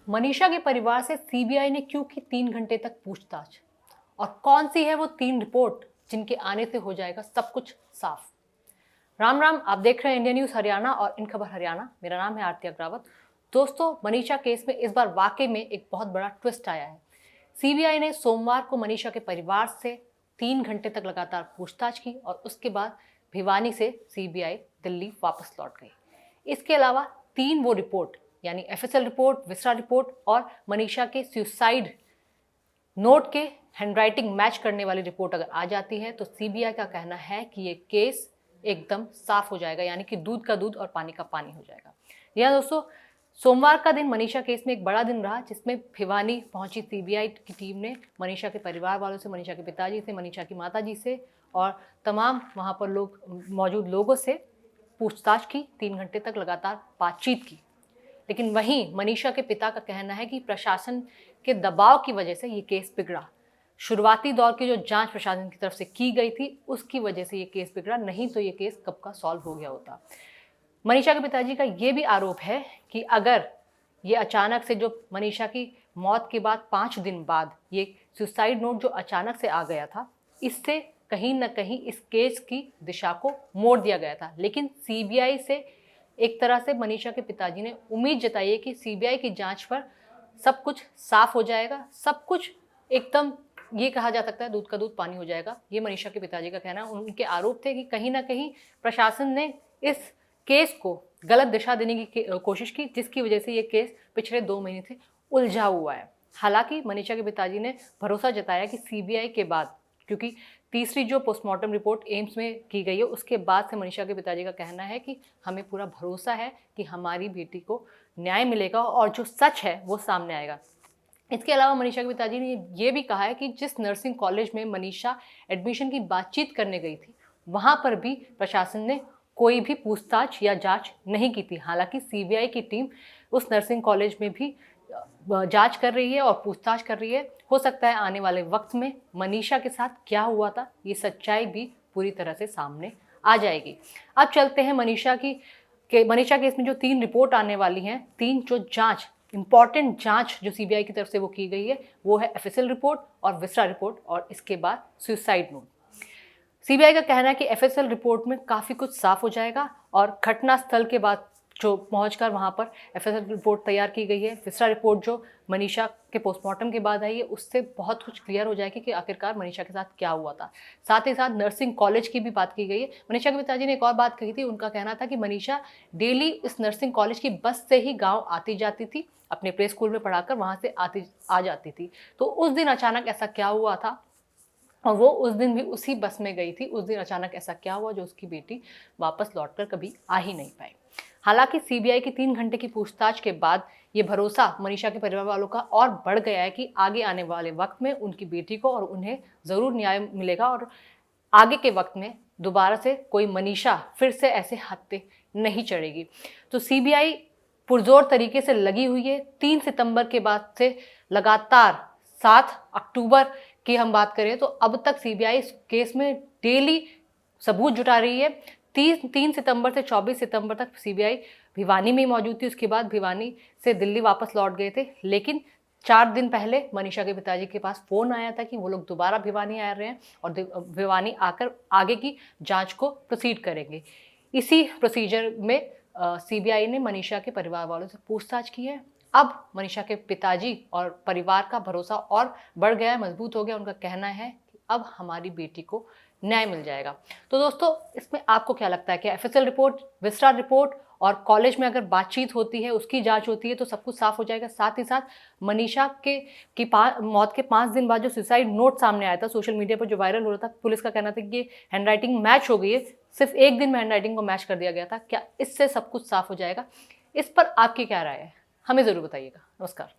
मनीषा के परिवार से सीबीआई ने क्यों की 3 घंटे तक पूछताछ, और कौन सी है वो 3 रिपोर्ट जिनके आने से हो जाएगा सब कुछ साफ। राम राम, आप देख रहे हैं इंडिया न्यूज हरियाणा और इन खबर हरियाणा। मेरा नाम है आरती अग्रावत। दोस्तों, मनीषा केस में इस बार वाकई में एक बहुत बड़ा ट्विस्ट आया है। सीबीआई ने सोमवार को मनीषा के परिवार से 3 घंटे तक लगातार पूछताछ की और उसके बाद भिवानी से सीबीआई दिल्ली वापस लौट गई। इसके अलावा 3 वो रिपोर्ट यानी एफएसएल रिपोर्ट, विस्रा रिपोर्ट और मनीषा के सुसाइड नोट के हैंडराइटिंग मैच करने वाली रिपोर्ट अगर आ जाती है तो सीबीआई का कहना है कि ये केस एकदम साफ हो जाएगा, यानी कि दूध का दूध और पानी का पानी हो जाएगा। यह दोस्तों, सोमवार का दिन मनीषा केस में एक बड़ा दिन रहा, जिसमें भिवानी पहुंची सीबीआई की टीम ने मनीषा के परिवार वालों से, मनीषा के पिताजी से, मनीषा की माताजी से और तमाम वहां पर मौजूद लोगों से पूछताछ की। 3 घंटे तक लगातार बातचीत की। लेकिन वहीं मनीषा के पिता का कहना है कि प्रशासन के दबाव की वजह से ये केस बिगड़ा। शुरुआती दौर की जो जांच प्रशासन की तरफ से की गई थी उसकी वजह से ये केस बिगड़ा, नहीं तो ये केस कब का सॉल्व हो गया होता। मनीषा के पिताजी का ये भी आरोप है कि अगर ये अचानक से जो मनीषा की मौत के बाद 5 दिन बाद ये सुसाइड नोट जो अचानक से आ गया था, इससे कहीं ना कहीं इस केस की दिशा को मोड़ दिया गया था। लेकिन सीबीआई से एक तरह से मनीषा के पिताजी ने उम्मीद जताई है कि सीबीआई की जांच पर सब कुछ साफ हो जाएगा, सब कुछ एकदम ये कहा जा सकता है दूध का दूध पानी हो जाएगा। ये मनीषा के पिताजी का कहना है। उनके आरोप थे कि कहीं ना कहीं प्रशासन ने इस केस को गलत दिशा देने की कोशिश की, जिसकी वजह से ये केस पिछले 2 महीने से उलझा हुआ है। हालांकि मनीषा के पिताजी ने भरोसा जताया कि सीबीआई के बाद, क्योंकि तीसरी जो पोस्टमार्टम रिपोर्ट एम्स में की गई है उसके बाद से मनीषा के पिताजी का कहना है कि हमें पूरा भरोसा है कि हमारी बेटी को न्याय मिलेगा और जो सच है वो सामने आएगा। इसके अलावा मनीषा के पिताजी ने ये भी कहा है कि जिस नर्सिंग कॉलेज में मनीषा एडमिशन की बातचीत करने गई थी वहाँ पर भी प्रशासन ने कोई भी पूछताछ या जांच नहीं की थी। हालांकि सीबीआई की टीम उस नर्सिंग कॉलेज में भी जांच कर रही है और पूछताछ कर रही है। हो सकता है आने वाले वक्त में मनीषा के साथ क्या हुआ था ये सच्चाई भी पूरी तरह से सामने आ जाएगी। अब चलते हैं मनीषा केस में जो 3 रिपोर्ट आने वाली हैं, 3 जो जांच इंपॉर्टेंट जांच जो सीबीआई की तरफ से वो की गई है वो है एफएसएल रिपोर्ट और विस्रा रिपोर्ट और इसके बाद सुसाइड नोट। सीबीआई का कहना है कि एफएसएल रिपोर्ट में काफ़ी कुछ साफ हो जाएगा और घटना स्थल के बाद जो पहुंचकर वहां पर एफएसएल रिपोर्ट तैयार की गई है। विस्रा रिपोर्ट जो मनीषा के पोस्टमार्टम के बाद आई है उससे बहुत कुछ क्लियर हो जाएगी कि आखिरकार मनीषा के साथ क्या हुआ था। साथ ही साथ नर्सिंग कॉलेज की भी बात की गई है। मनीषा के पिताजी ने एक और बात कही थी। उनका कहना था कि मनीषा डेली इस नर्सिंग कॉलेज की बस से ही गाँव आती जाती थी, अपने प्ले स्कूल में पढ़ाकर वहाँ से आ जाती थी। तो उस दिन अचानक ऐसा क्या हुआ था और वो उस दिन भी उसी बस में गई थी। उस दिन अचानक ऐसा क्या हुआ जो उसकी बेटी वापस लौटकर कभी आ ही नहीं पाई। हालांकि सीबीआई की 3 घंटे की पूछताछ के बाद ये भरोसा मनीषा के परिवार वालों का और बढ़ गया है कि आगे आने वाले वक्त में उनकी बेटी को और उन्हें ज़रूर न्याय मिलेगा और आगे के वक्त में दोबारा से कोई मनीषा फिर से ऐसे हत्थे नहीं चढ़ेगी। तो सीबीआई पुरजोर तरीके से लगी हुई है। 3 सितंबर के बाद से लगातार 7 अक्टूबर की हम बात करें तो अब तक सीबीआई इस केस में डेली सबूत जुटा रही है। 3 सितंबर से 24 सितंबर तक सीबीआई भिवानी में ही मौजूद थी। उसके बाद भिवानी से दिल्ली वापस लौट गए थे। लेकिन 4 दिन पहले मनीषा के पिताजी के पास फ़ोन आया था कि वो लोग दोबारा भिवानी आ रहे हैं और भिवानी आकर आगे की जांच को प्रोसीड करेंगे। इसी प्रोसीजर में सीबीआई ने मनीषा के परिवार वालों से पूछताछ की है। अब मनीषा के पिताजी और परिवार का भरोसा और बढ़ गया है, मजबूत हो गया। उनका कहना है कि अब हमारी बेटी को न्याय मिल जाएगा। तो दोस्तों, इसमें आपको क्या लगता है कि एफएसएल रिपोर्ट, विस्रा रिपोर्ट और कॉलेज में अगर बातचीत होती है, उसकी जांच होती है तो सब कुछ साफ हो जाएगा? साथ ही साथ मनीषा की मौत के 5 दिन बाद जो सुसाइड नोट सामने आया था, सोशल मीडिया पर जो वायरल हो रहा था, पुलिस का कहना था कि ये हैंडराइटिंग मैच हो गई है, सिर्फ 1 दिन में हैंडराइटिंग को मैच कर दिया गया था। क्या इससे सब कुछ साफ हो जाएगा? इस पर आपकी क्या राय है? हमें ज़रूर बताइएगा। नमस्कार।